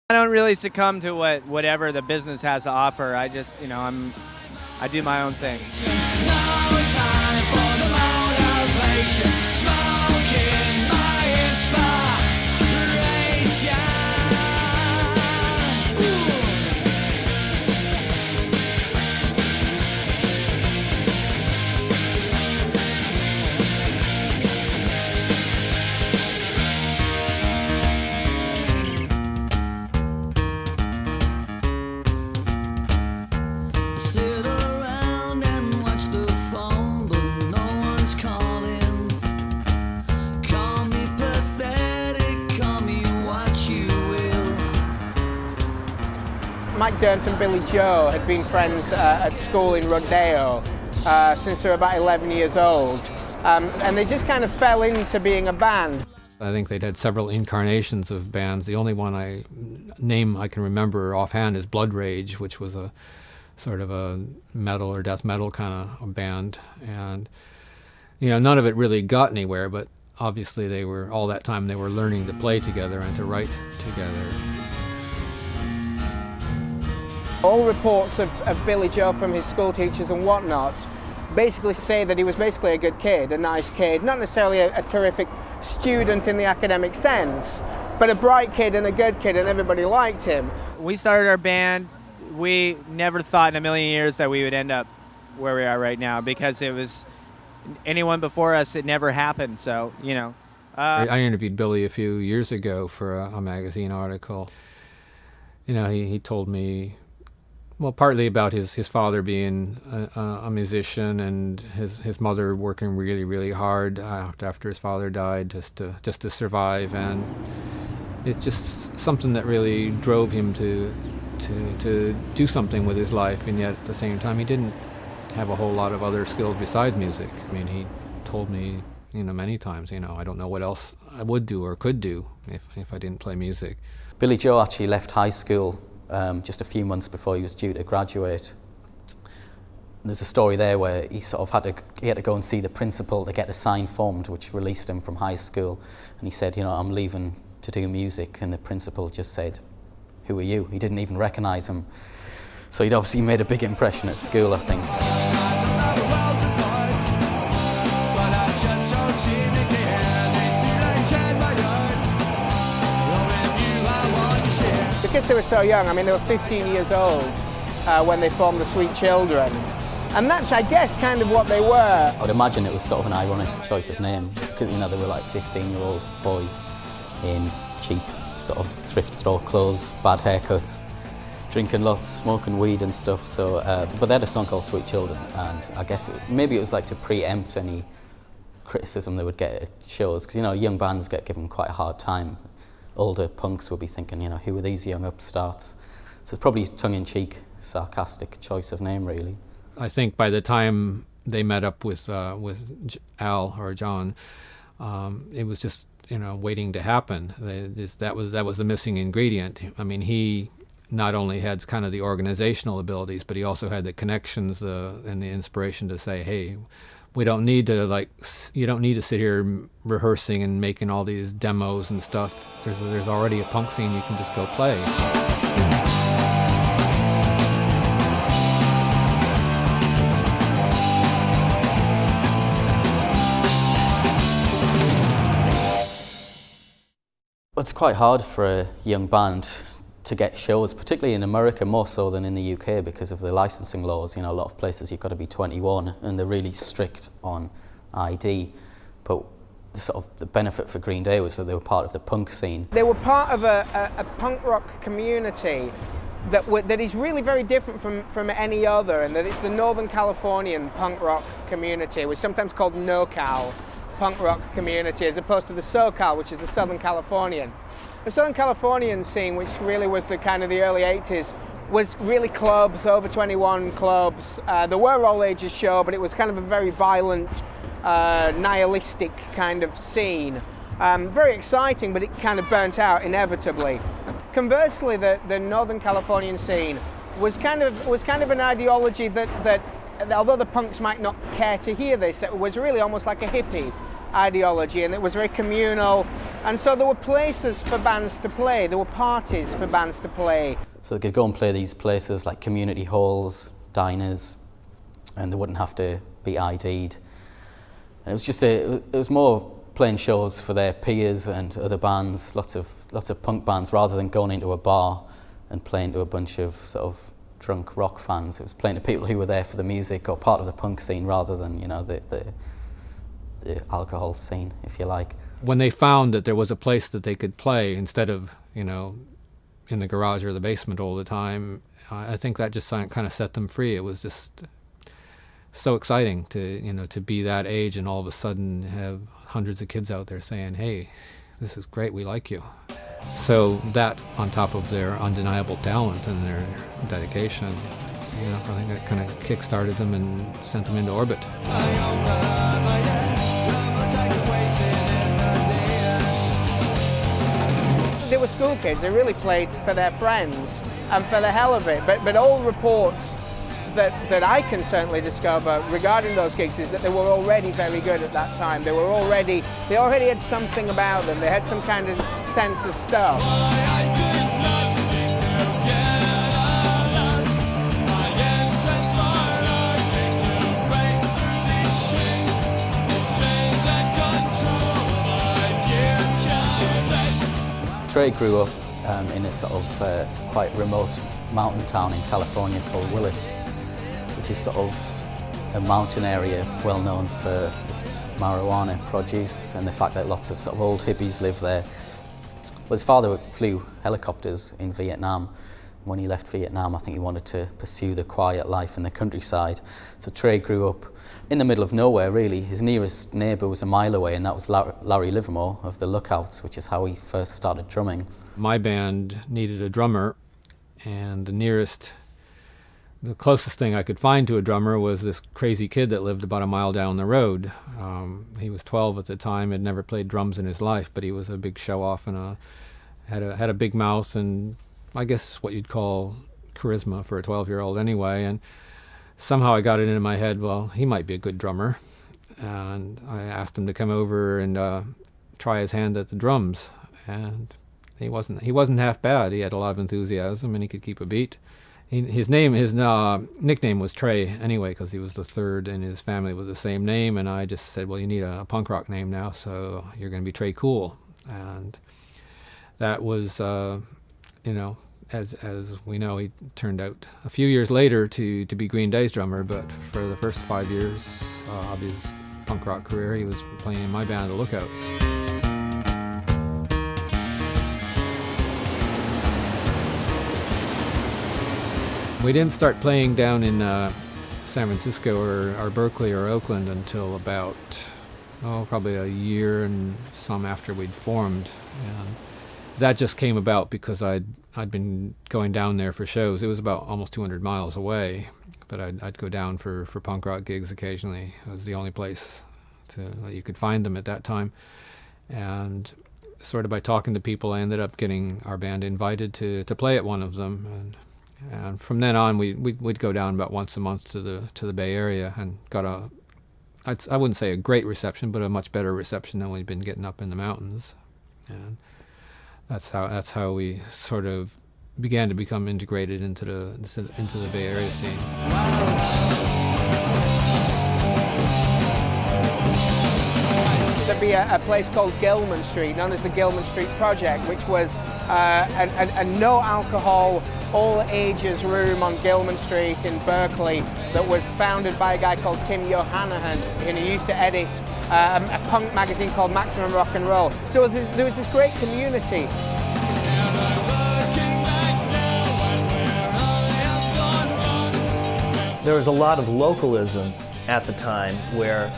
I don't really succumb to whatever the business has to offer. I just, I do my own thing. No time for the motivation. Smoking my inspiration. Sit around and watch the phone, but no one's calling. Call me pathetic, call me what you will. Mike Dirnt and Billy Joe had been friends at school in Rodeo since they were about 11 years old, and they just kind of fell into being a band. I think they'd had several incarnations of bands. The only one I can remember offhand is Blood Rage, which was a sort of a metal or death metal kind of band. And, none of it really got anywhere, but obviously all that time they were learning to play together and to write together. All reports of Billy Joe from his school teachers and whatnot basically say that he was basically a good kid, a nice kid, not necessarily a terrific student in the academic sense, but a bright kid and a good kid, and everybody liked him. We started our band. We never thought in a million years that we would end up where we are right now, because it was anyone before us, it never happened. So, I interviewed Billy a few years ago for a magazine article. He told me, well, partly about his father being a musician and his mother working really, really hard after his father died just to survive, and it's just something that really drove him to do something with his life, and yet at the same time he didn't have a whole lot of other skills besides music. I mean, he told me, many times, I don't know what else I would do or could do if I didn't play music. Billy Joe actually left high school just a few months before he was due to graduate. There's a story there where he sort of had to go and see the principal to get a sign formed which released him from high school, and he said, I'm leaving to do music, and the principal just said, "Who are you?" He didn't even recognise him. So he'd obviously made a big impression at school, I think. Because they were so young, they were 15 years old when they formed the Sweet Children. And that's, I guess, kind of what they were. I would imagine it was sort of an ironic choice of name, because, they were like 15-year-old boys in cheap sort of thrift store clothes, bad haircuts, drinking lots, smoking weed and stuff. So, but they had a song called Sweet Children, and I guess maybe it was like to preempt any criticism they would get at shows, because young bands get given quite a hard time. Older punks will be thinking, who are these young upstarts? So it's probably tongue-in-cheek, sarcastic choice of name, really. I think by the time they met up with Al or John, it was just waiting to happen. That was the missing ingredient. He not only had kind of the organizational abilities, but he also had the connections, and the inspiration to say, hey, we don't need to you don't need to sit here rehearsing and making all these demos and stuff. There's already a punk scene, you can just go play. It's quite hard for a young band to get shows, particularly in America, more so than in the UK, because of the licensing laws. A lot of places you've got to be 21, and they're really strict on ID. But the benefit for Green Day was that they were part of the punk scene. They were part of a punk rock community that is really very different from any other, and that it's the Northern Californian punk rock community, which is sometimes called NoCal punk rock community, as opposed to the SoCal, which is the Southern Californian. The Southern Californian scene, which really was the kind of the early 80s, was really clubs, over 21 clubs. There were all ages show, but it was kind of a very violent, nihilistic kind of scene. Very exciting, but it kind of burnt out inevitably. Conversely, the Northern Californian scene was kind of an ideology that although the punks might not care to hear this, it was really almost like a hippie ideology, and it was very communal. And so there were places for bands to play, there were parties for bands to play. So they could go and play these places like community halls, diners, and they wouldn't have to be ID'd. And it was just it was more playing shows for their peers and other bands, lots of punk bands, rather than going into a bar and playing to a bunch of sort of drunk rock fans. It was playing to people who were there for the music or part of the punk scene rather than, you know, the alcohol scene, if you like. When they found that there was a place that they could play instead of, you know, in the garage or the basement all the time, I think that just kind of set them free. It was just so exciting to, you know, to be that age and all of a sudden have hundreds of kids out there saying, hey, this is great, we like you. So that, on top of their undeniable talent and their dedication, you know, I think that kind of kick-started them and sent them into orbit. They were school kids, they really played for their friends and for the hell of it, but all reports that I can certainly discover regarding those gigs is that they were already very good at that time. They already had something about them, they had some kind of sense of stuff. Trey grew up in a sort of quite remote mountain town in California called Willits, which is sort of a mountain area well known for its marijuana produce and the fact that lots of sort of old hippies live there. Well, his father flew helicopters in Vietnam. When he left Vietnam, I think he wanted to pursue the quiet life in the countryside. So Trey grew up in the middle of nowhere, really. His nearest neighbour was a mile away, and that was Larry Livermore of the Lookouts, which is how he first started drumming. My band needed a drummer, and the closest thing I could find to a drummer was this crazy kid that lived about a mile down the road. He was 12 at the time, had never played drums in his life, but he was a big show-off and had a big mouth and I guess what you'd call charisma for a 12-year-old anyway. And somehow I got it into my head, well, he might be a good drummer. And I asked him to come over and try his hand at the drums. And he wasn't half bad. He had a lot of enthusiasm and he could keep a beat. His nickname was Trey anyway, because he was the third in his family with the same name. And I just said, well, you need a punk rock name now, so you're going to be Trey Cool. And that was, as we know, he turned out a few years later to be Green Day's drummer, but for the first 5 years of his punk rock career, he was playing in my band, The Lookouts. We didn't start playing down in San Francisco or Berkeley or Oakland until about, probably a year and some after we'd formed. And that just came about because I'd been going down there for shows. It was about almost 200 miles away, but I'd go down for punk rock gigs occasionally. It was the only place that you could find them at that time. And sort of by talking to people, I ended up getting our band invited to play at one of them. And from then on, we'd go down about once a month to the Bay Area and got I wouldn't say a great reception, but a much better reception than we'd been getting up in the mountains. And that's how we sort of began to become integrated into the Bay Area scene. There'd be a place called Gilman Street, known as the Gilman Street Project, which was a no alcohol, all ages room on Gilman Street in Berkeley that was founded by a guy called Tim Yohannahan, and he used to edit a punk magazine called Maximum Rock and Roll. So there was this great community. There was a lot of localism at the time where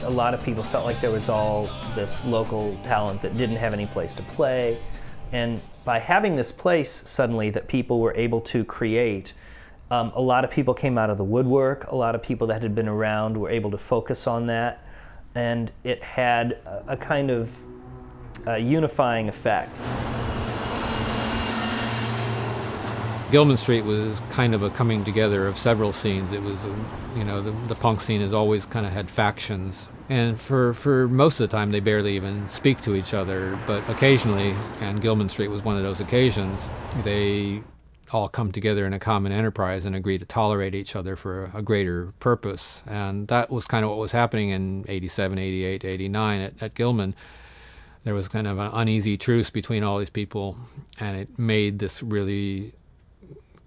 a lot of people felt like there was all this local talent that didn't have any place to play. And by having this place suddenly that people were able to create, a lot of people came out of the woodwork, a lot of people that had been around were able to focus on that, and it had a kind of unifying effect. Gilman Street was kind of a coming together of several scenes. It was, the punk scene has always kind of had factions. And for most of the time, they barely even speak to each other. But occasionally, and Gilman Street was one of those occasions, they all come together in a common enterprise and agree to tolerate each other for a greater purpose. And that was kind of what was happening in 87, 88, 89 at Gilman. There was kind of an uneasy truce between all these people, and it made this really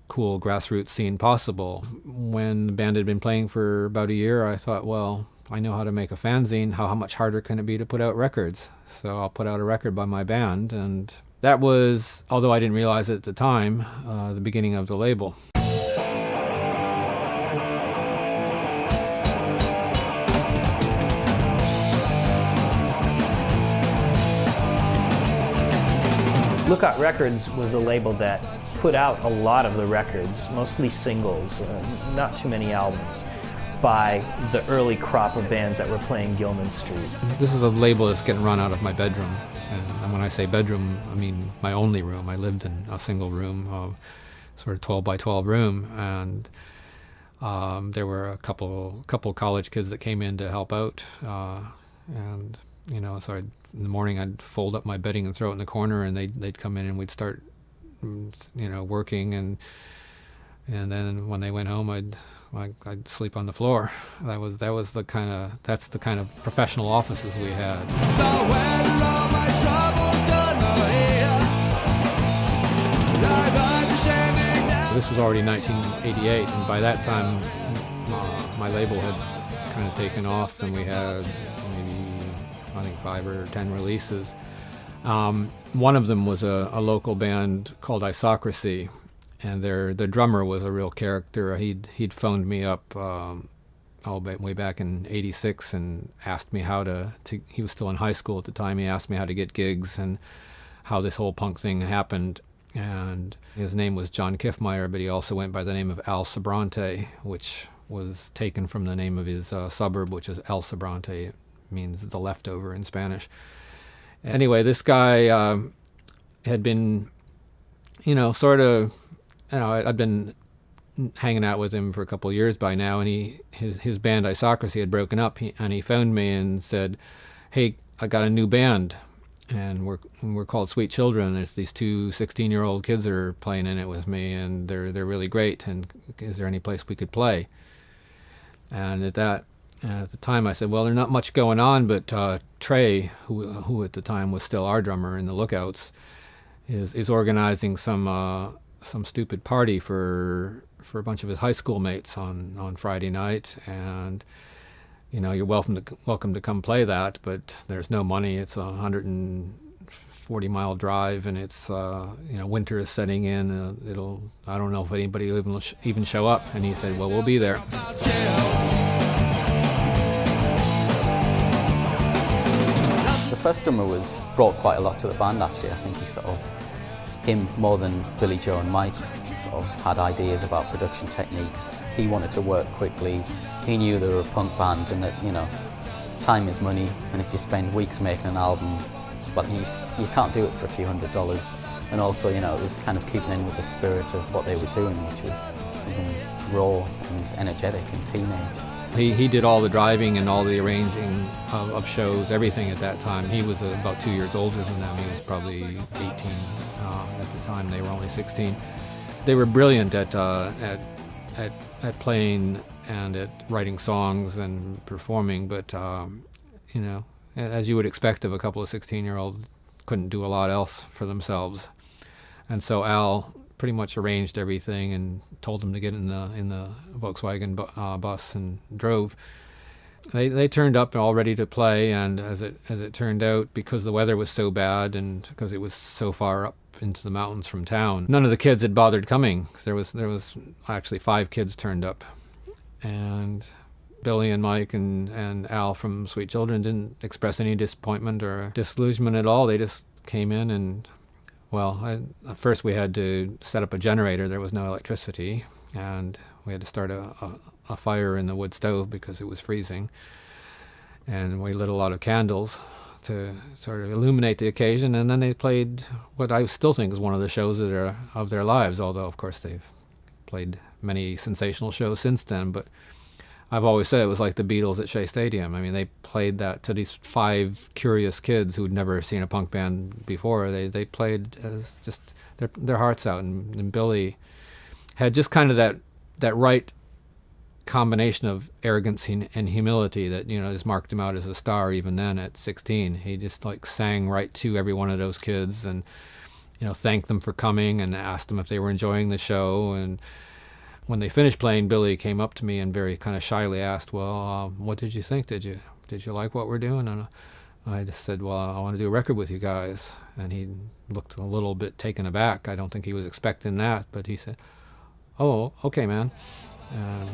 cool grassroots scene possible. When the band had been playing for about a year, I thought, well, I know how to make a fanzine. How much harder can it be to put out records? So I'll put out a record by my band. And that was, although I didn't realize it at the time, the beginning of the label. Lookout Records was a label that put out a lot of the records, mostly singles, not too many albums, by the early crop of bands that were playing Gilman Street. This is a label that's getting run out of my bedroom. And when I say bedroom, I mean my only room. I lived in a single room, sort of 12 by 12 room, and there were a couple college kids that came in to help out, and so in the morning I'd fold up my bedding and throw it in the corner, and they'd come in and we'd start, working, and then when they went home, I'd sleep on the floor. That's the kind of professional offices we had. So when all my troubles gone away, This was already 1988, and by that time my label had kind of taken off, and we had I think 5 or 10 releases. One of them was a local band called Isocracy, and the drummer was a real character. He'd phoned me up way back in '86 and asked me how to. He was still in high school at the time. He asked me how to get gigs and how this whole punk thing happened. And his name was John Kiffmeyer, but he also went by the name of Al Sobrante, which was taken from the name of his suburb, which is El Sobrante. Means the leftover in Spanish. Anyway, this guy had been, I'd been hanging out with him for a couple of years by now, and his band Isocracy had broken up, and he phoned me and said, "Hey, I got a new band, and we're called Sweet Children. There's these 2 16-year-old kids that are playing in it with me, and they're really great. And is there any place we could play?" And at the time I said, well, there's not much going on, but Trey, who at the time was still our drummer in the Lookouts, is organizing some stupid party for a bunch of his high school mates on Friday night, and you're welcome to come play that, but there's no money. It's a 140-mile drive, and it's winter is setting in. I don't know if anybody will even show up. And he said, well, we'll be there. The first drummer brought quite a lot to the band, actually. I think him more than Billy Joe and Mike sort of had ideas about production techniques. He wanted to work quickly. He knew they were a punk band and that, time is money, and if you spend weeks making an album, well, you can't do it for a few $100s. And also, it was kind of keeping in with the spirit of what they were doing, which was something raw and energetic and teenage. He did all the driving and all the arranging of shows, everything at that time. He was about 2 years older than them. He was probably 18 at the time. They were only 16. They were brilliant at playing and at writing songs and performing, but as you would expect of a couple of 16-year-olds, couldn't do a lot else for themselves. And so Al pretty much arranged everything and told them to get in the Volkswagen bus and drove. They turned up all ready to play, and as it turned out, because the weather was so bad and because it was so far up into the mountains from town, none of the kids had bothered coming. There was actually 5 kids turned up, and Billy and Mike and Al from Sweet Children didn't express any disappointment or disillusionment at all. They just came in and, at first we had to set up a generator. There was no electricity, and we had to start a fire in the wood stove because it was freezing. And we lit a lot of candles to sort of illuminate the occasion. And then they played what I still think is one of the shows of their lives, although, of course, they've played many sensational shows since then. But I've always said it was like the Beatles at Shea Stadium. I mean, they played that to these 5 curious kids who'd never seen a punk band before. They played as just their hearts out, and Billy had just kind of that right combination of arrogance and humility that, you know, just marked him out as a star even then at 16. He just like sang right to every one of those kids and, you know, thanked them for coming and asked them if they were enjoying the show. And when they finished playing, Billy came up to me and very kind of shyly asked, well, what did you think? Did you like what we're doing? And I just said, well, I want to do a record with you guys. And he looked a little bit taken aback. I don't think he was expecting that, but he said, oh, okay, man. And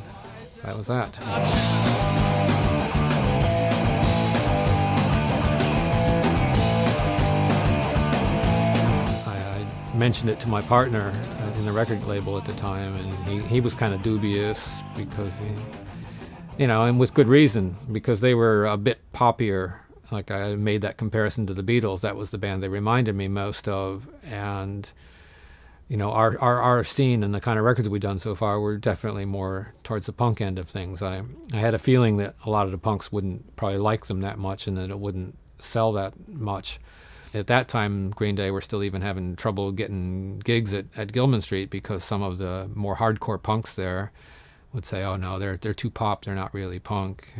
that was that. I mentioned it to my partner in the record label at the time, and he was kind of dubious because you know, and with good reason, because they were a bit poppier. Like, I made that comparison to the Beatles. That was the band they reminded me most of. And, you know, our scene and the kind of records we've done so far were definitely more towards the punk end of things. I had a feeling that a lot of the punks wouldn't probably like them that much and that it wouldn't sell that much. At that time, Green Day were still even having trouble getting gigs at Gilman Street because some of the more hardcore punks there would say, oh no, they're too pop, they're not really punk.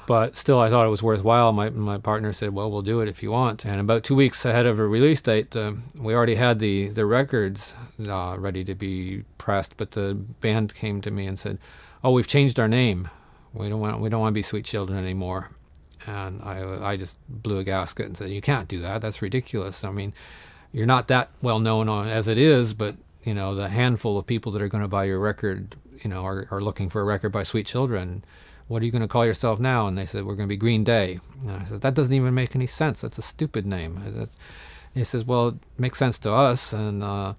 But still, I thought it was worthwhile. My partner said, well, we'll do it if you want. And about 2 weeks ahead of a release date, we already had the records ready to be pressed, but the band came to me and said, oh, we've changed our name. We don't want to be Sweet Children anymore. And I just blew a gasket and said, you can't do that. That's ridiculous. I mean, you're not that well known as it is, but, you know, the handful of people that are going to buy your record, you know, are looking for a record by Sweet Children. What are you going to call yourself now? And they said, we're going to be Green Day. And I said, that doesn't even make any sense. That's a stupid name. He says, well, it makes sense to us. And that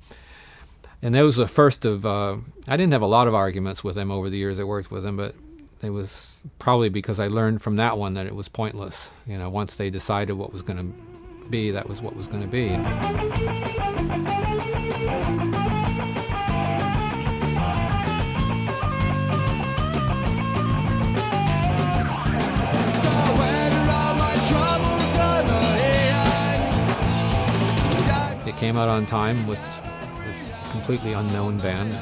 was the first of, I didn't have a lot of arguments with him over the years I worked with him, but it was probably because I learned from that one that it was pointless. You know, once they decided what was going to be, that was what was going to be. It came out on time with this completely unknown band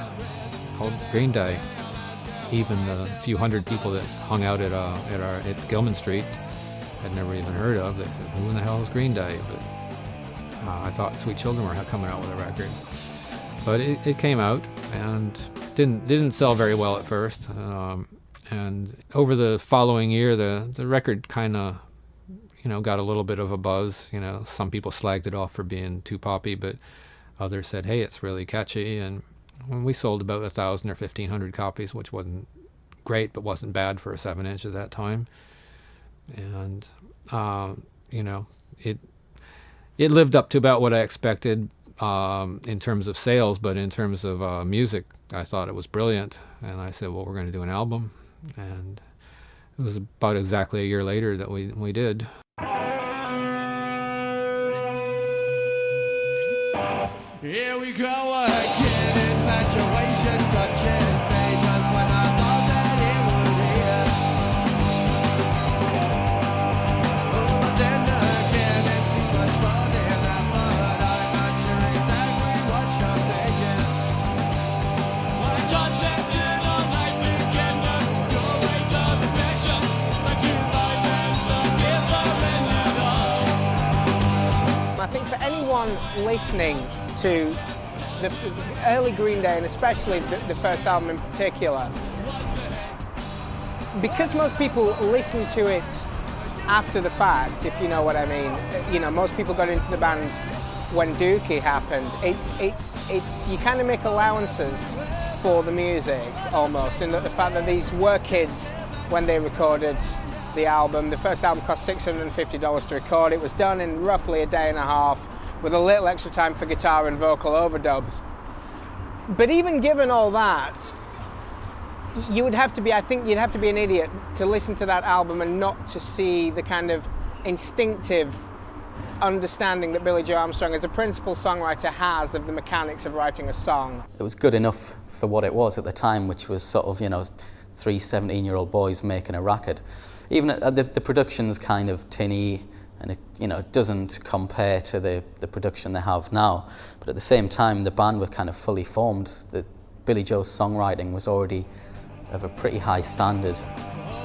called Green Day. Even the few hundred people that hung out at Gilman Street had never even heard of. They said, who in the hell is Green Day? But I thought Sweet Children were coming out with a record. But it came out and didn't sell very well at first. And over the following year, the record kind of, you know, got a little bit of a buzz. You know, some people slagged it off for being too poppy, but others said, hey, it's really catchy. And we sold about 1,000 or 1,500 copies, which wasn't great, but wasn't bad for a 7-inch at that time. And, you know, it lived up to about what I expected in terms of sales, but in terms of music, I thought it was brilliant. And I said, well, we're going to do an album. And it was about exactly a year later that we did. Here we go again, infatuation, touching invasion when I thought that it was real. Oh, but then again, it seems much fun in that blood. I'm not sure exactly what you're thinking. My transcendental night weekend, your ways of affection, my two life ends, the giver in it all. I think for anyone listening to the early Green Day, and especially the first album in particular, because most people listen to it after the fact, if you know what I mean. You know, most people got into the band when Dookie happened. It's you kind of make allowances for the music almost, in the fact that these were kids when they recorded the album. The first album cost $650 to record. It was done in roughly a day and a half, with a little extra time for guitar and vocal overdubs. But even given all that, I think you'd have to be an idiot to listen to that album and not to see the kind of instinctive understanding that Billie Joe Armstrong, as a principal songwriter, has of the mechanics of writing a song. It was good enough for what it was at the time, which was sort of, 17-year-old boys making a record. Even the production's kind of tinny, and it doesn't compare to the production they have now. But at the same time, the band were kind of fully formed. Billie Joe's songwriting was already of a pretty high standard,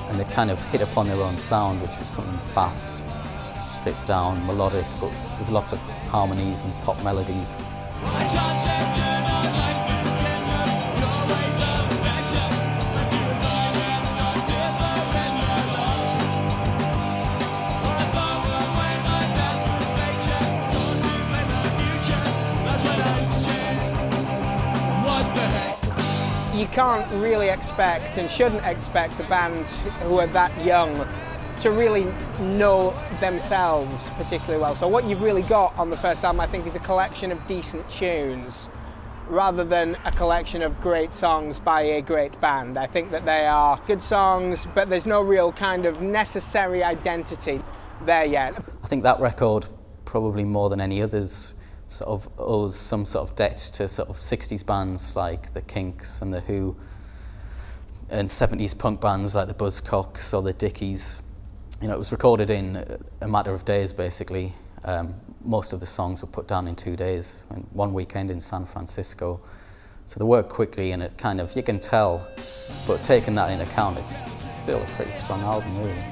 and they kind of hit upon their own sound, which was something fast, stripped down, melodic, but with lots of harmonies and pop melodies. You can't really expect and shouldn't expect a band who are that young to really know themselves particularly well. So what you've really got on the first album, I think, is a collection of decent tunes rather than a collection of great songs by a great band. I think that they are good songs, but there's no real kind of necessary identity there yet. I think that record, probably more than any others, sort of owes some sort of debt to sort of 60s bands like the Kinks and the Who, and 70s punk bands like the Buzzcocks or the Dickies. It was recorded in a matter of days, basically. Most of the songs were put down in 2 days, in one weekend in San Francisco. So they worked quickly, and it kind of, you can tell, but taking that into account, it's still a pretty strong album, really.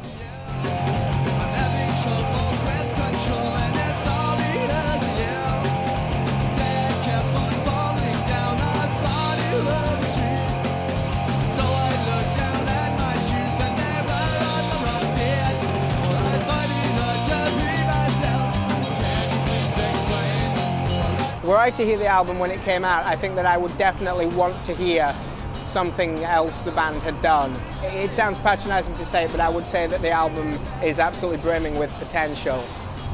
Were I to hear the album when it came out, I think that I would definitely want to hear something else the band had done. It sounds patronising to say it, but I would say that the album is absolutely brimming with potential,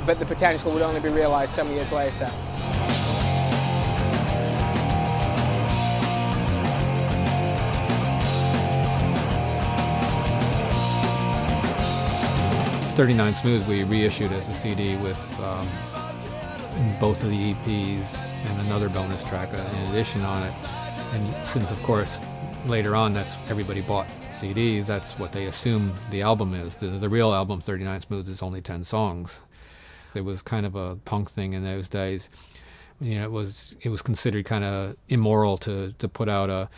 but the potential would only be realised some years later. "39 Smooth" we reissued as a CD with both of the EPs and another bonus track in addition on it. And since, of course, later on everybody bought CDs, that's what they assume the album is. The real album, 39 Smooth, is only 10 songs. It was kind of a punk thing in those days. It was considered kind of immoral to put out a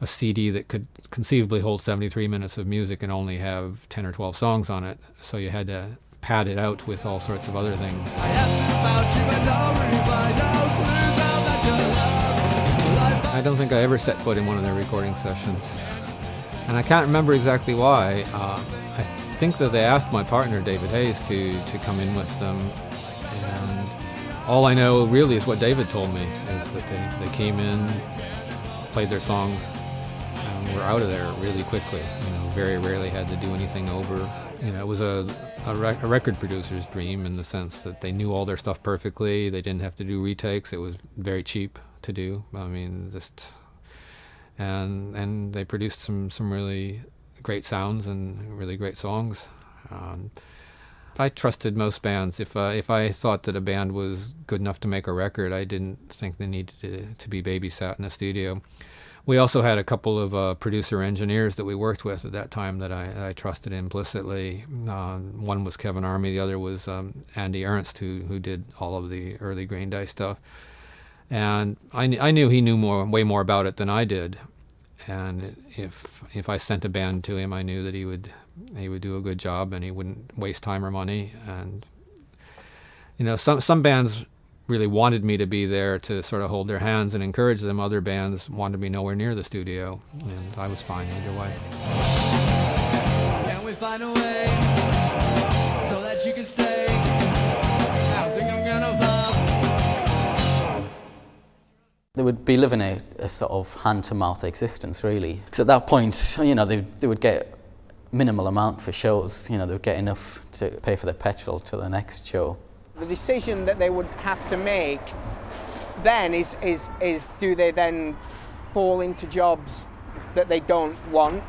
CD that could conceivably hold 73 minutes of music and only have 10 or 12 songs on it. So you had to pad it out with all sorts of other things. I don't think I ever set foot in one of their recording sessions. And I can't remember exactly why. I think that they asked my partner, David Hayes, to come in with them. And all I know really is what David told me, is that they came in, played their songs, and were out of there really quickly. Very rarely had to do anything over. It was a record producer's dream in the sense that they knew all their stuff perfectly. They didn't have to do retakes. It was very cheap to do. And they produced some really great sounds and really great songs. I trusted most bands. If I thought that a band was good enough to make a record, I didn't think they needed to be babysat in a studio. We also had a couple of producer engineers that we worked with at that time that I trusted implicitly. One was Kevin Army, the other was Andy Ernst, who did all of the early Green Day stuff. And I knew he knew way more about it than I did. And if I sent a band to him, I knew that he would do a good job and he wouldn't waste time or money. And some bands really wanted me to be there to sort of hold their hands and encourage them. Other bands wanted me nowhere near the studio, and I was fine either way. Can we find a way so that you can stay? I think I'm gonna fall. They would be living a sort of hand-to-mouth existence, really. Because at that point, they would get minimal amount for shows. They would get enough to pay for their petrol to the next show. The decision that they would have to make then is do they then fall into jobs that they don't want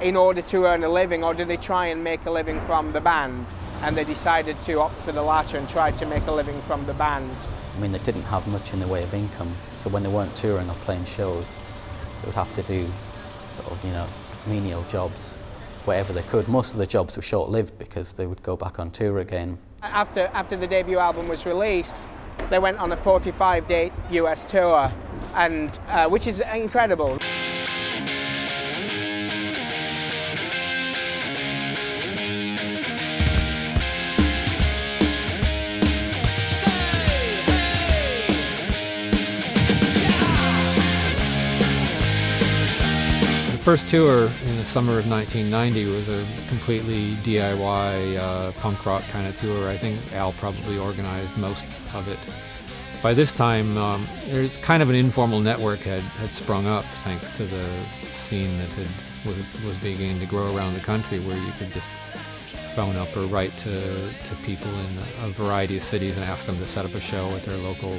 in order to earn a living, or do they try and make a living from the band? and they decided to opt for the latter and try to make a living from the band. I mean, they didn't have much in the way of income, so when they weren't touring or playing shows, they would have to do sort of, menial jobs, wherever they could. Most of the jobs were short-lived because they would go back on tour again. After the debut album was released, they went on a 45-day US tour, and which is incredible. The first tour in the summer of 1990 was a completely DIY punk rock kind of tour. I think Al probably organized most of it. By this time, there's kind of an informal network had sprung up thanks to the scene that was beginning to grow around the country, where you could just phone up or write to people in a variety of cities and ask them to set up a show at their local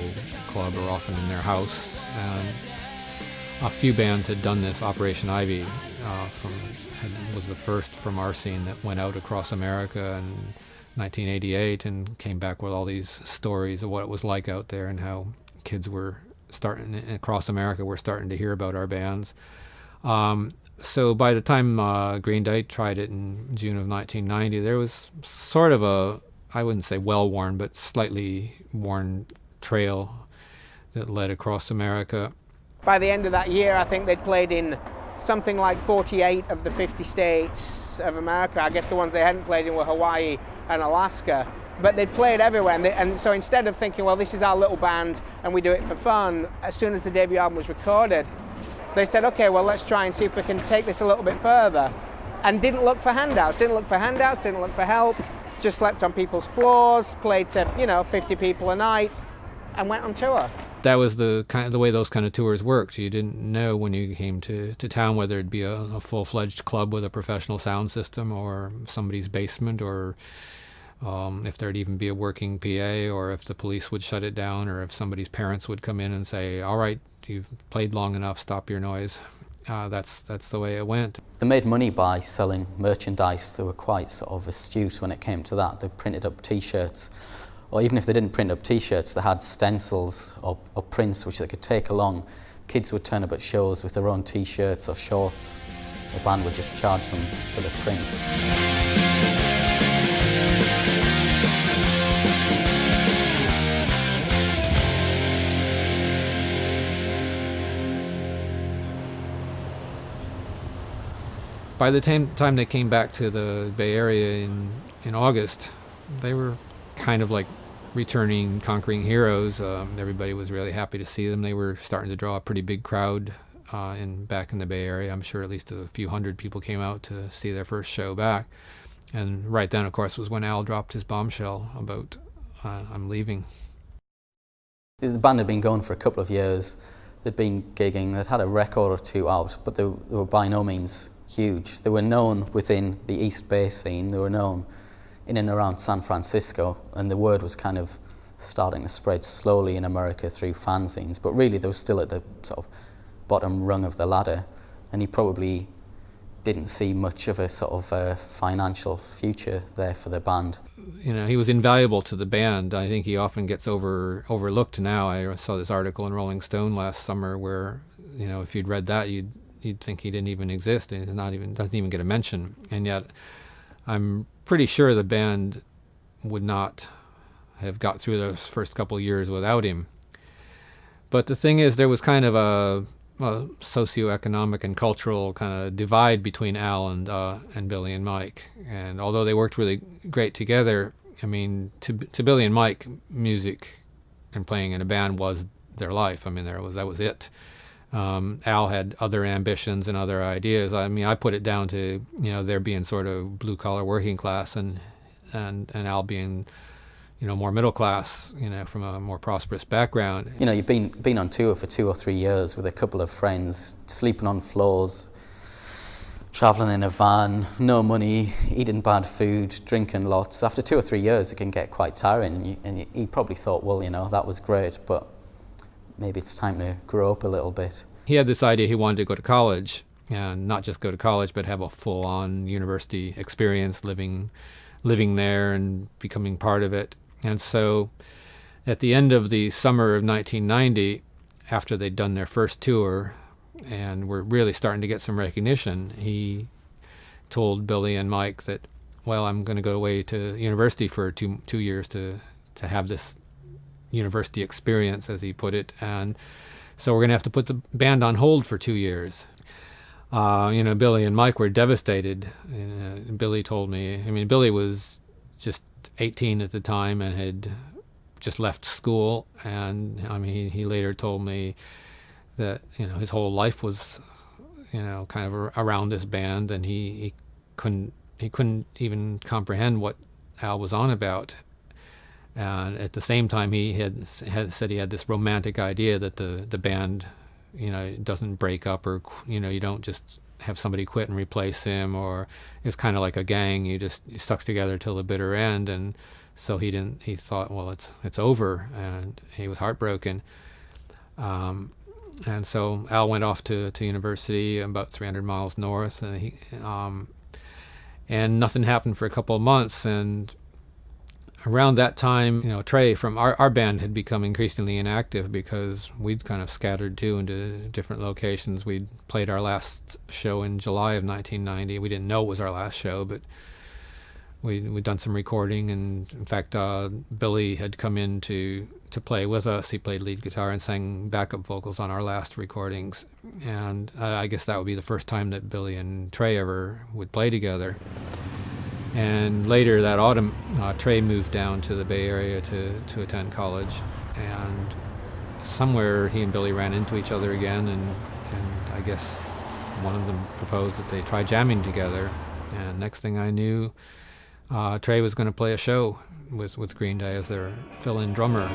club or often in their house. And a few bands had done this. Operation Ivy was the first from our scene that went out across America in 1988 and came back with all these stories of what it was like out there and how kids were starting across America were starting to hear about our bands. So by the time Green Day tried it in June of 1990, there was sort of a, I wouldn't say well-worn, but slightly worn trail that led across America. By the end of that year, I think they'd played in something like 48 of the 50 states of America. I guess the ones they hadn't played in were Hawaii and Alaska. But they'd played everywhere. And so instead of thinking, well, this is our little band and we do it for fun, as soon as the debut album was recorded, they said, okay, well, let's try and see if we can take this a little bit further. And didn't look for handouts, didn't look for help, just slept on people's floors, played to, 50 people a night, and went on tour. That was the way those kind of tours worked. You didn't know when you came to town whether it'd be a full-fledged club with a professional sound system or somebody's basement, or if there'd even be a working PA, or if the police would shut it down, or if somebody's parents would come in and say, all right, you've played long enough, stop your noise. That's the way it went. They made money by selling merchandise. They were quite sort of astute when it came to that. They printed up T-shirts. Or even if they didn't print up T-shirts, they had stencils or prints which they could take along. Kids would turn up at shows with their own T-shirts or shorts. The band would just charge them for the print. By the time they came back to the Bay Area in August, they were kind of like returning conquering heroes. Everybody was really happy to see them. They were starting to draw a pretty big crowd back in the Bay Area. I'm sure at least a few hundred people came out to see their first show back. And right then, of course, was when Al dropped his bombshell about I'm leaving. The band had been going for a couple of years. They'd been gigging. They'd had a record or two out, but they were by no means huge. They were known within the East Bay scene. They were known in and around San Francisco, and the word was kind of starting to spread slowly in America through fanzines, but really they were still at the sort of bottom rung of the ladder, and he probably didn't see much of a sort of financial future there for the band. He was invaluable to the band. I think he often gets overlooked now. I saw this article in Rolling Stone last summer where, if you'd read that, you'd think he didn't even exist, and doesn't even get a mention. And yet, I'm pretty sure the band would not have got through those first couple of years without him. But the thing is, there was kind of a socioeconomic and cultural kind of divide between Al and Billy and Mike. And although they worked really great together, I mean, to Billy and Mike, music and playing in a band was their life. I mean, that was it. Al had other ambitions and other ideas. I mean, I put it down to, there being sort of blue-collar working class and Al being, more middle class, from a more prosperous background. You've been on tour for 2 or 3 years with a couple of friends, sleeping on floors, traveling in a van, no money, eating bad food, drinking lots. After 2 or 3 years, it can get quite tiring, and you probably thought, well, that was great, but maybe it's time to grow up a little bit. He had this idea he wanted to go to college, and not just go to college, but have a full-on university experience, living living there and becoming part of it. And so at the end of the summer of 1990, after they'd done their first tour and were really starting to get some recognition, he told Billy and Mike that, well, I'm going to go away to university for two years to have this university experience, as he put it. And so we're going to have to put the band on hold for 2 years. Billy and Mike were devastated. Billy told me, Billy was just 18 at the time and had just left school. And he later told me that, his whole life was, kind of around this band, and he couldn't even comprehend what Al was on about. And at the same time, he had said he had this romantic idea that the band, doesn't break up, or you don't just have somebody quit and replace him, or it's kind of like a gang. You stuck together till the bitter end. And so he thought, well, it's over, and he was heartbroken. And so Al went off to university about 300 miles north, and and nothing happened for a couple of months. And around that time, Trey from our band had become increasingly inactive because we'd kind of scattered too into different locations. We'd played our last show in July of 1990. We didn't know it was our last show, but we'd done some recording, and in fact, Billy had come in to play with us. He played lead guitar and sang backup vocals on our last recordings, and I guess that would be the first time that Billy and Trey ever would play together. And later that autumn, Trey moved down to the Bay Area to attend college, and somewhere he and Billy ran into each other again, and I guess one of them proposed that they try jamming together. And next thing I knew, Trey was going to play a show with Green Day as their fill-in drummer.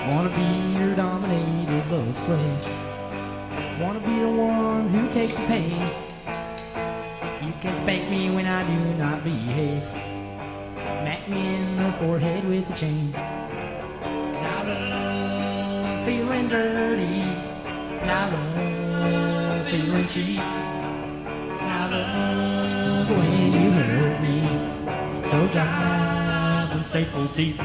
Wanna be your dominated love slave. Wanna be the one who takes the pain. You can spank me when I do not behave. Smack me in the forehead with a chain. 'Cause I love feeling dirty, and I love feeling cheap, and I love the way you hurt me. So drive them staples deep.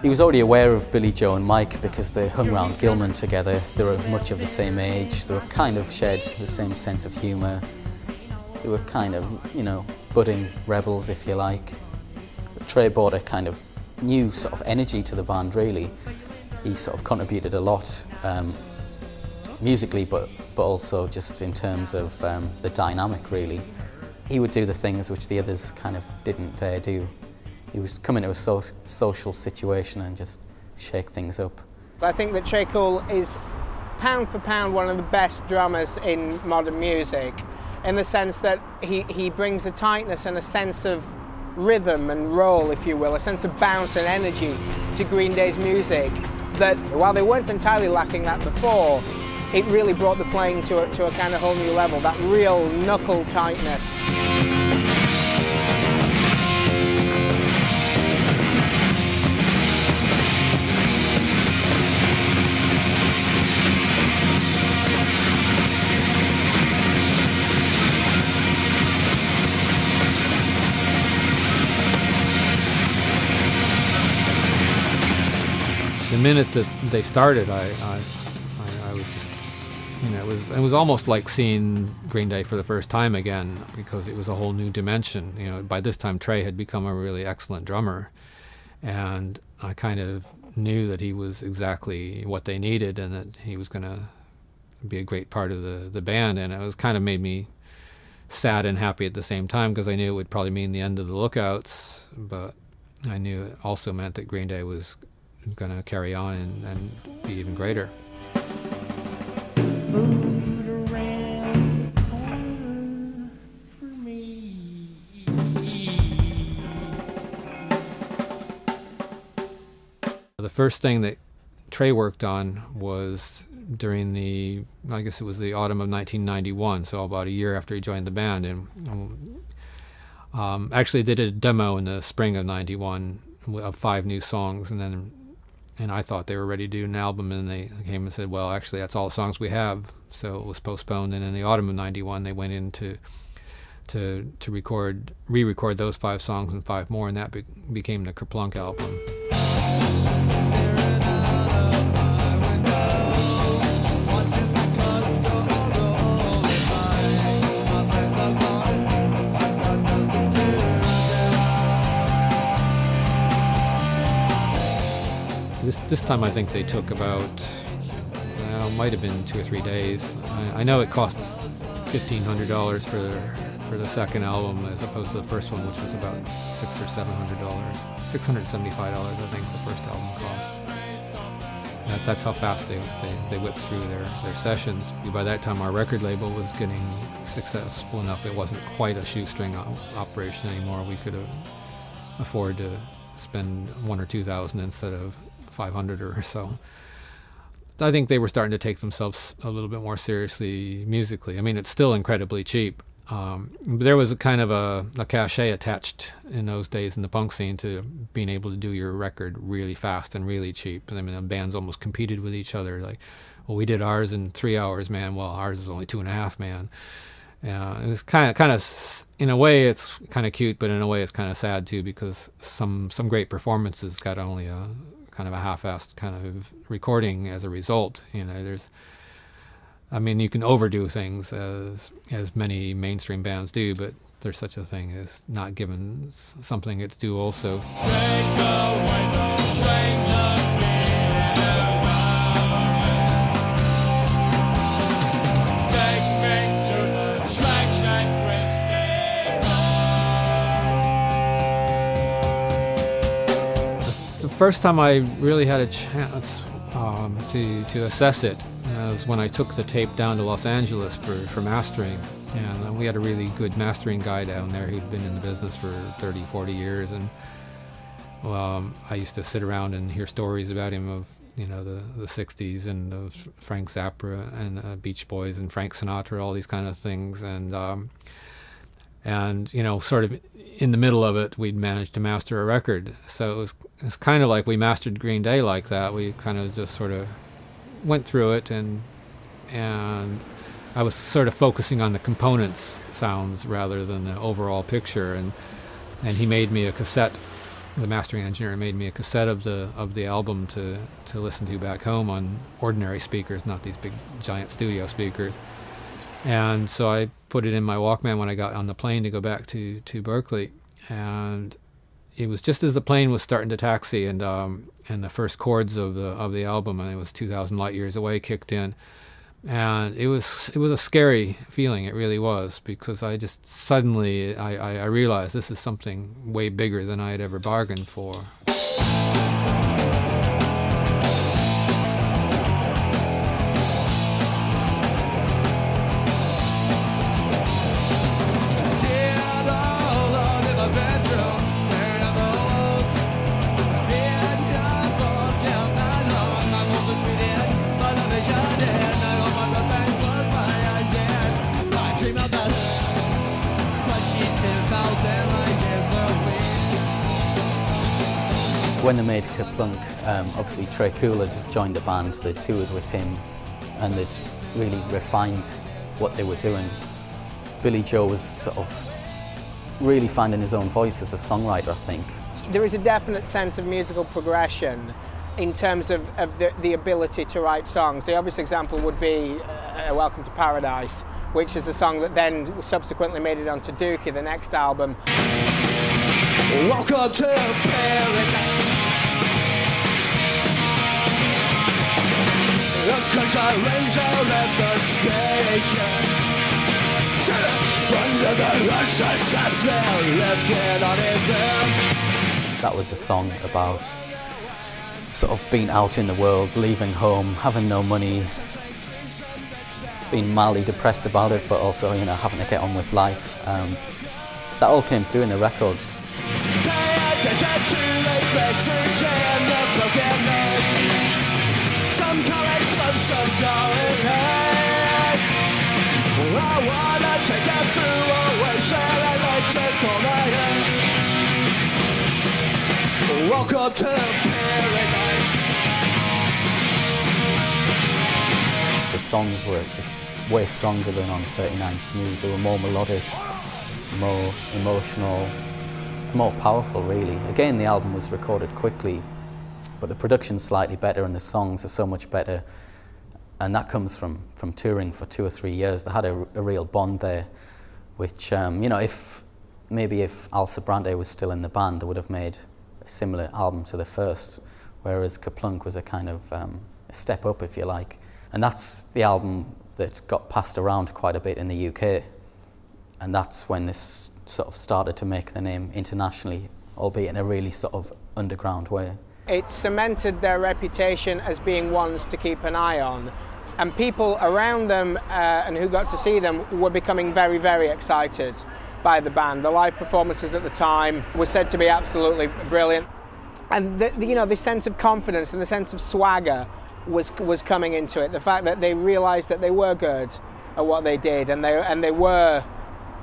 He was already aware of Billy Joe and Mike because they hung around Gilman together. They were much of the same age. They were kind of shared the same sense of humour. They were kind of, budding rebels, if you like. But Trey brought a kind of new sort of energy to the band, really. He sort of contributed a lot musically, but also just in terms of the dynamic, really. He would do the things which the others kind of didn't dare do. He was come into a social situation and just shake things up. I think that Trey Cool is, pound for pound, one of the best drummers in modern music, in the sense that he brings a tightness and a sense of rhythm and roll, if you will, a sense of bounce and energy to Green Day's music that, while they weren't entirely lacking that before, it really brought the playing to a kind of whole new level, that real knuckle tightness. The minute that they started, I was just, it was almost like seeing Green Day for the first time again, because it was a whole new dimension. By this time Trey had become a really excellent drummer, and I kind of knew that he was exactly what they needed, and that he was going to be a great part of the band. And it was kind of made me sad and happy at the same time, because I knew it would probably mean the end of the Lookouts, but I knew it also meant that Green Day was going to carry on and be even greater. Moved around the corner for me. The first thing that Trey worked on was during I guess it was the autumn of 1991, so about a year after he joined the band, and actually did a demo in the spring of 91 of 5 new songs, and I thought they were ready to do an album, and they came and said, well, actually, that's all the songs we have. So it was postponed, and in the autumn of 91, they went into to re-record those 5 songs and 5 more, and that became the Kerplunk album. This time I think they took about, well, might have been 2 or 3 days. I know it cost $1,500 for the second album as opposed to the first one, which was about $600 or $700. $675, I think, the first album cost. That's how fast they whipped through their sessions. By that time, our record label was getting successful enough. It wasn't quite a shoestring operation anymore. We could afford to spend $1,000 or $2,000 instead of $500 or so. I think they were starting to take themselves a little bit more seriously musically. I mean, it's still incredibly cheap. But there was a kind of a cachet attached in those days in the punk scene to being able to do your record really fast and really cheap. I mean, the bands almost competed with each other. Like, well, we did ours in 3 hours, man. Well, ours was only 2.5, man. It was kind of, in a way, it's kind of cute, but in a way, it's kind of sad too, because some great performances got only a kind of a half-assed kind of recording as a result. You know, you can overdo things as many mainstream bands do, but there's such a thing as not giving something its due also. The first time I really had a chance to assess it was when I took the tape down to Los Angeles for mastering, and we had a really good mastering guy down there who'd been in the business for 30, 40 years, and I used to sit around and hear stories about him of, you know, the 60s and of Frank Zappa and Beach Boys and Frank Sinatra, all these kind of things, and you know, sort of in the middle of it, we'd managed to master a record. So it's kind of like we mastered Green Day like that. We kind of just sort of went through it, and I was sort of focusing on the components sounds rather than the overall picture. And he made me a cassette. The mastering engineer made me a cassette of the album to listen to back home on ordinary speakers, not these big giant studio speakers. And so I put it in my Walkman when I got on the plane to go back to Berkeley, and it was just as the plane was starting to taxi, and the first chords of the album, and it was 2,000 Light Years Away, kicked in, and it was a scary feeling. It really was, because I just suddenly I realized this is something way bigger than I had ever bargained for. When they made Kerplunk, obviously Trey Cool had joined the band, they toured with him, and they'd really refined what they were doing. Billy Joe was sort of really finding his own voice as a songwriter, I think. There is a definite sense of musical progression in terms of the ability to write songs. The obvious example would be Welcome to Paradise, which is a song that then subsequently made it onto Dookie, the next album. Welcome to Paradise. Cause I raise out at the station. Under the lights that's there, lifted on his bed. That was a song about sort of being out in the world, leaving home, having no money, being mildly depressed about it, but also, you know, having to get on with life. That all came through in the records. Some call it slow, some call it hate. I wanna take you through a wasteland and let you call my head. Welcome to Paradise. The songs were just way stronger than on 39 Smooth. They were more melodic. more emotional, more powerful really. Again, the album was recorded quickly, but the production's slightly better and the songs are so much better. And that comes from touring for 2 or 3 years. They had a real bond there, which, you know, if Al Sobrante was still in the band, they would have made a similar album to the first, whereas Kerplunk was a kind of a step up, if you like. And that's the album that got passed around quite a bit in the UK. And that's when this sort of started to make the name internationally, albeit in a really sort of underground way. It cemented their reputation as being ones to keep an eye on. And people around them and who got to see them were becoming very, very excited by the band. The live performances at the time were said to be absolutely brilliant. And you know, this sense of confidence and the sense of swagger was coming into it. The fact that they realized that they were good at what they did and they were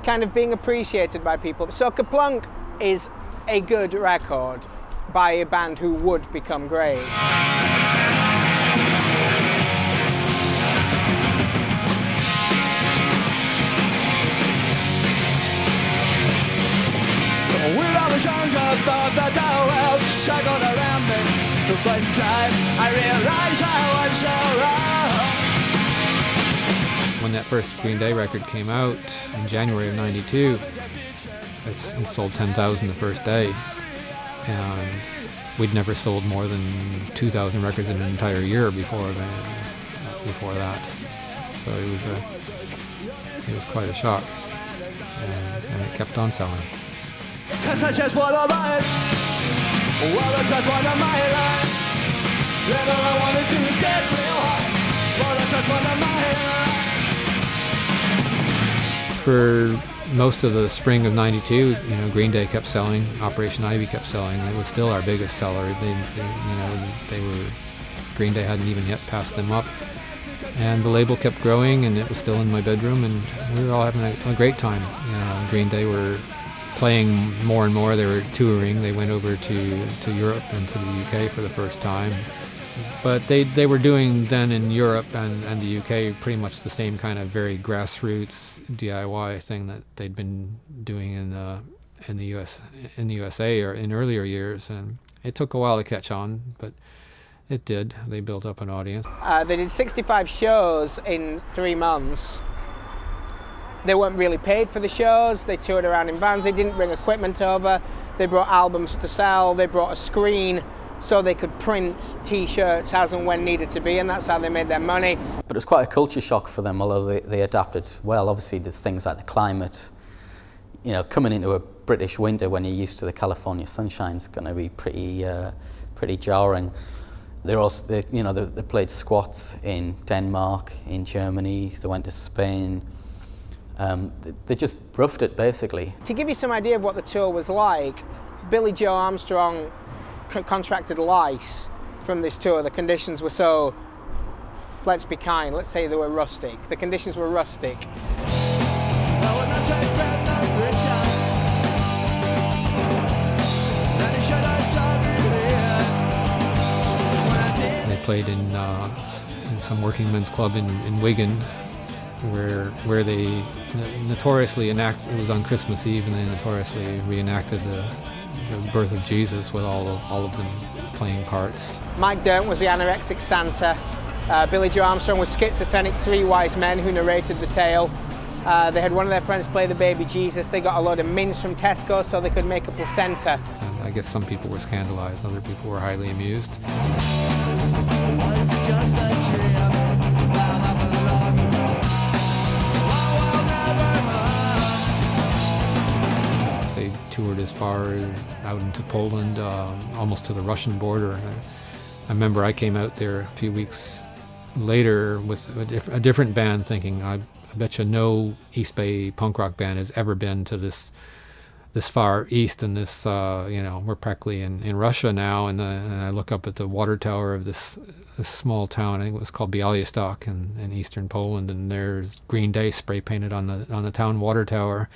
kind of being appreciated by people. So Kerplunk is a good record by a band who would become great. When I was younger, thought that the world struggled around me. But in time, I realized I was so wrong. When that first Green Day record came out in January of '92, it sold 10,000 the first day, and we'd never sold more than 2,000 records in an entire year before that. So it was quite a shock, and it kept on selling. 'Cause I just wanna live. Well, I just wanna my life. Then all I wanna do is get real high. Well, I just wanna my life. For most of the spring of '92, you know, Green Day kept selling. Operation Ivy kept selling. It was still our biggest seller. Green Day hadn't even yet passed them up, and the label kept growing, and it was still in my bedroom, and we were all having a great time. You know, Green Day were playing more and more. They were touring. They went over to Europe and to the UK for the first time. But they were doing then in Europe and the UK pretty much the same kind of very grassroots DIY thing that they'd been doing in the USA or in earlier years. And it took a while to catch on, but it did. They built up an audience. They did 65 shows in 3 months. They weren't really paid for the shows. They toured around in vans. They didn't bring equipment over. They brought albums to sell. They brought a screen so they could print T-shirts as and when needed to be, and that's how they made their money. But it was quite a culture shock for them, although they adapted well. Obviously, there's things like the climate. You know, coming into a British winter when you're used to the California sunshine is going to be pretty jarring. They played squats in Denmark, in Germany. They went to Spain. They just roughed it, basically. To give you some idea of what the tour was like, Billy Joe Armstrong contracted lice from this tour. The conditions were so, let's be kind, let's say they were rustic. The conditions were rustic. They played in some working men's club in Wigan, where they notoriously it was on Christmas Eve, and they notoriously reenacted the birth of Jesus with all of them playing parts. Mike Dirnt was the anorexic Santa. Billy Joe Armstrong was schizophrenic three wise men who narrated the tale. They had one of their friends play the baby Jesus. They got a load of mince from Tesco so they could make a placenta. And I guess some people were scandalized, other people were highly amused. They toured as far out into Poland, almost to the Russian border. I remember I came out there a few weeks later with a different band, thinking, I bet you no East Bay punk rock band has ever been to this far east, and this, we're practically in Russia now, and I look up at the water tower of this small town. I think it was called Bialystok in eastern Poland, and there's Green Day spray painted on the town water tower.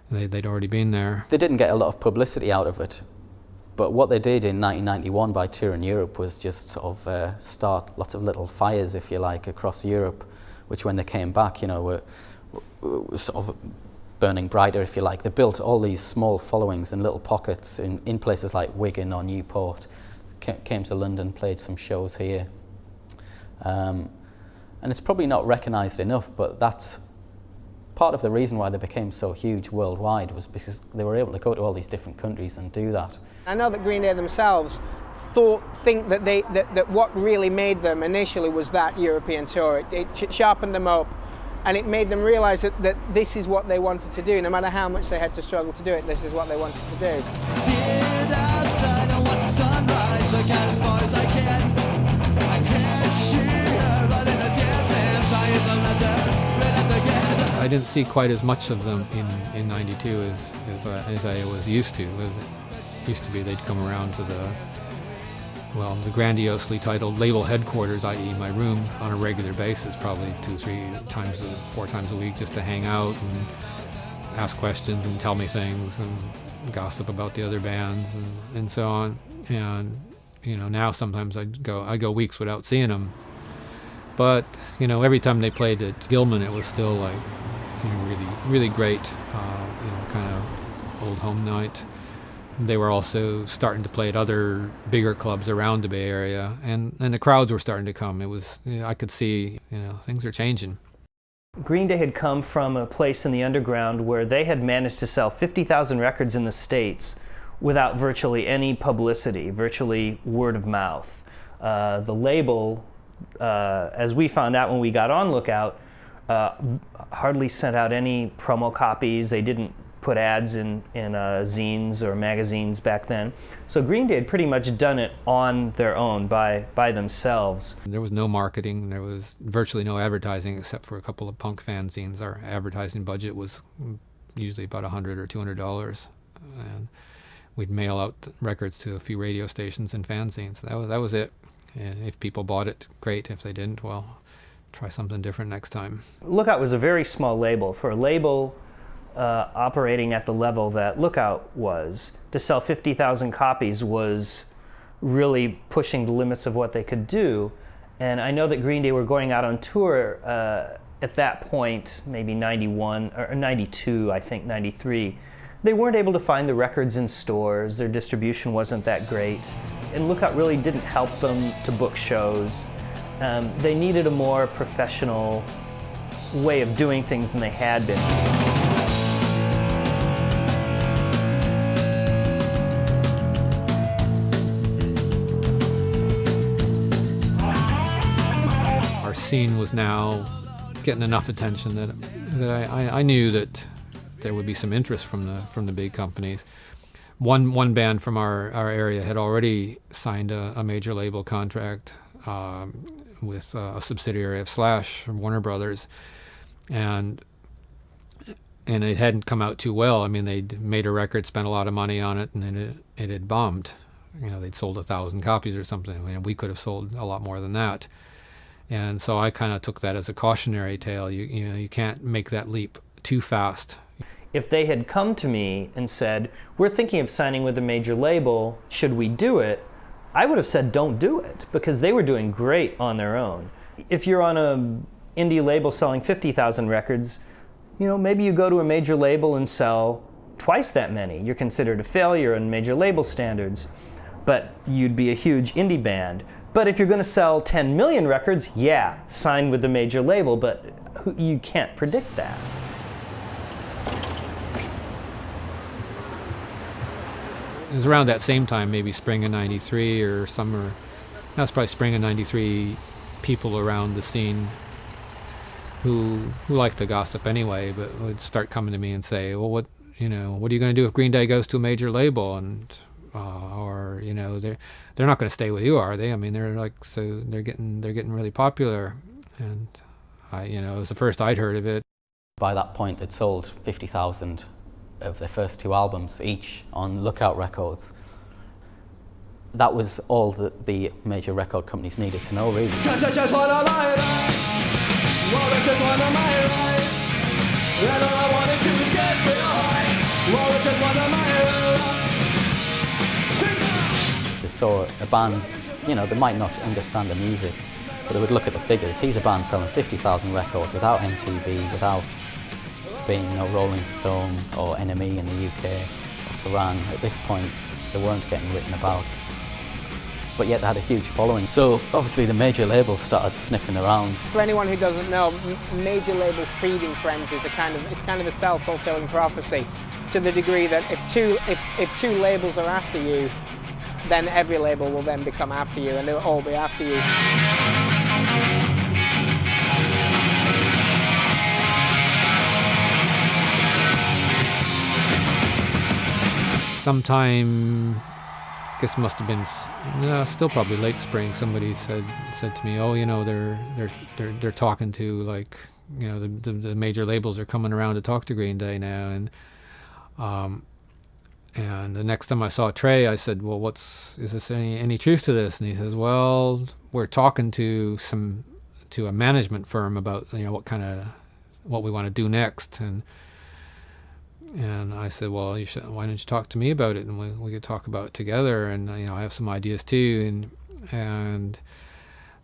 They'd already been there. They didn't get a lot of publicity out of it, but what they did in 1991 by touring Europe was just sort of start lots of little fires, if you like, across Europe, which when they came back, were sort of burning brighter, if you like. They built all these small followings in little pockets in places like Wigan or Newport. Came to London, played some shows here. And it's probably not recognised enough, but that's part of the reason why they became so huge worldwide, was because they were able to go to all these different countries and do that. I know that Green Day themselves think that that what really made them initially was that European tour. It sharpened them up, and it made them realise that this is what they wanted to do. No matter how much they had to struggle to do it, this is what they wanted to do. Sit outside and watch the sunrise. Look out as far as I can. I can't see her running a dance. Science of London, right up again. I didn't see quite as much of them in '92 as I was used to. As it used to be, they'd come around to the grandiosely titled label headquarters, i.e. my room, on a regular basis, probably 2, 3 times, 4 times a week, just to hang out and ask questions and tell me things and gossip about the other bands and so on. And now sometimes I go weeks without seeing them. But every time they played at Gilman, it was still like really, really great, kind of old home night. They were also starting to play at other bigger clubs around the Bay Area, and the crowds were starting to come. It was, I could see, things are changing. Green Day had come from a place in the underground where they had managed to sell 50,000 records in the States without virtually any publicity, virtually word of mouth. The label, as we found out when we got on Lookout, hardly sent out any promo copies. They didn't put ads in zines or magazines back then. So Green Day had pretty much done it on their own, by themselves. There was no marketing. There was virtually no advertising except for a couple of punk fanzines. Our advertising budget was usually about $100 or $200, and we'd mail out records to a few radio stations and fanzines. That was it. And if people bought it, great. If they didn't, well, try something different next time. Lookout was a very small label. For a label operating at the level that Lookout was, to sell 50,000 copies was really pushing the limits of what they could do. And I know that Green Day were going out on tour at that point, maybe 91 or 92, I think 93. They weren't able to find the records in stores. Their distribution wasn't that great. And Lookout really didn't help them to book shows. They needed a more professional way of doing things than they had been. Our scene was now getting enough attention that I knew that there would be some interest from the big companies. One band from our area had already signed a major label contract with a subsidiary of Slash from Warner Brothers, and it hadn't come out too well. I mean, they'd made a record, spent a lot of money on it, and then it had bombed. They'd sold 1,000 copies or something. We could have sold a lot more than that. And so I kind of took that as a cautionary tale. You can't make that leap too fast. If they had come to me and said, we're thinking of signing with a major label, should we do it? I would have said don't do it, because they were doing great on their own. If you're on an indie label selling 50,000 records, maybe you go to a major label and sell twice that many. You're considered a failure in major label standards, but you'd be a huge indie band. But if you're going to sell 10 million records, yeah, sign with the major label, but you can't predict that. It was around that same time, maybe spring of '93 or summer. That's probably spring of '93. People around the scene who liked to gossip anyway, but would start coming to me and say, "Well, what are you going to do if Green Day goes to a major label?" And or they're not going to stay with you, are they? I mean, they're getting really popular, and it was the first I'd heard of it. By that point, they'd sold 50,000 of their first 2 albums each on Lookout Records. That was all that the major record companies needed to know, really. They saw a band, they might not understand the music, but they would look at the figures. He's a band selling 50,000 records without MTV, without Spin or Rolling Stone or Enemy in the UK or Kerrang. At this point, they weren't getting written about. But yet they had a huge following. So obviously the major labels started sniffing around. For anyone who doesn't know, major label feeding frenzy is it's kind of a self-fulfilling prophecy, to the degree that if two labels are after you, then every label will then become after you, and they'll all be after you. Sometime, I guess must have been still probably late spring. Somebody said to me, "Oh, they're talking to, like, the major labels are coming around to talk to Green Day now." And the next time I saw Trey, I said, "Well, is this any truth to this?" And he says, "Well, we're talking to a management firm about what we want to do next." And I said, "Well, why don't you talk to me about it, and we could talk about it together, and I have some ideas too." And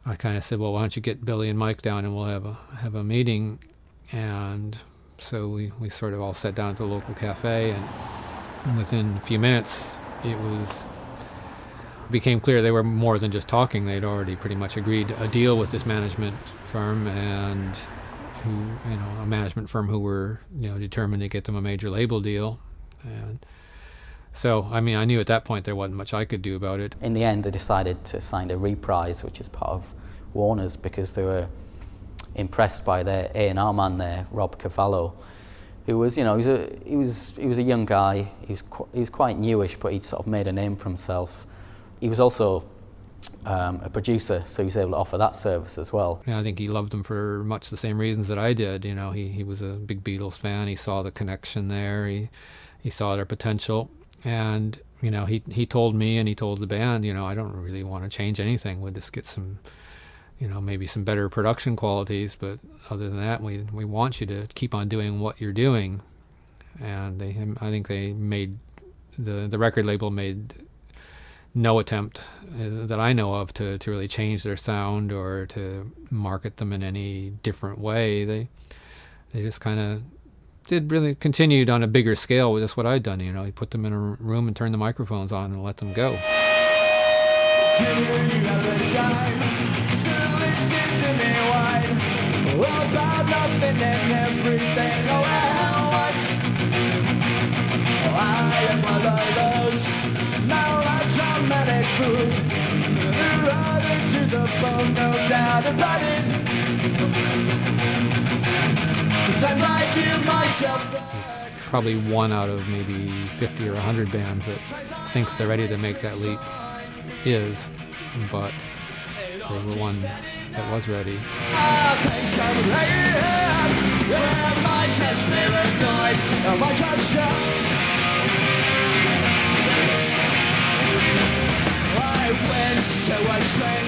I kind of said, "Well, why don't you get Billy and Mike down, and we'll have a meeting." And so we sort of all sat down at the local cafe, and within a few minutes it became clear they were more than just talking. They'd already pretty much agreed a deal with this management firm, and a management firm who were determined to get them a major label deal. And so I knew at that point there wasn't much I could do about it. In the end, they decided to sign a Reprise, which is part of Warner's, because they were impressed by their A&R man there, Rob Cavallo, who was, he was a young guy. He was quite newish, but he'd sort of made a name for himself. He was also a producer, so he was able to offer that service as well. Yeah, I think he loved them for much the same reasons that I did. He was a big Beatles fan. He saw the connection there. He saw their potential, and he told me, and he told the band, I don't really want to change anything. We'll just get some, maybe some better production qualities, but other than that, we want you to keep on doing what you're doing. And I think they made the record label made no attempt that I know of to really change their sound or to market them in any different way. They just kind of continued on a bigger scale with just what I'd done. He put them in a room and turned the microphones on and let them go. Do you have the time to listen to me whine about nothing and everything all at once? I am one of those melodramatic fools who run into the bone, no doubt about it. Sometimes I give myself. It's probably one out of maybe 50 or 100 bands that thinks they're ready to make that leap. But they were one that was ready. I think I'm ready. My chest paranoid, my chest I went to a train.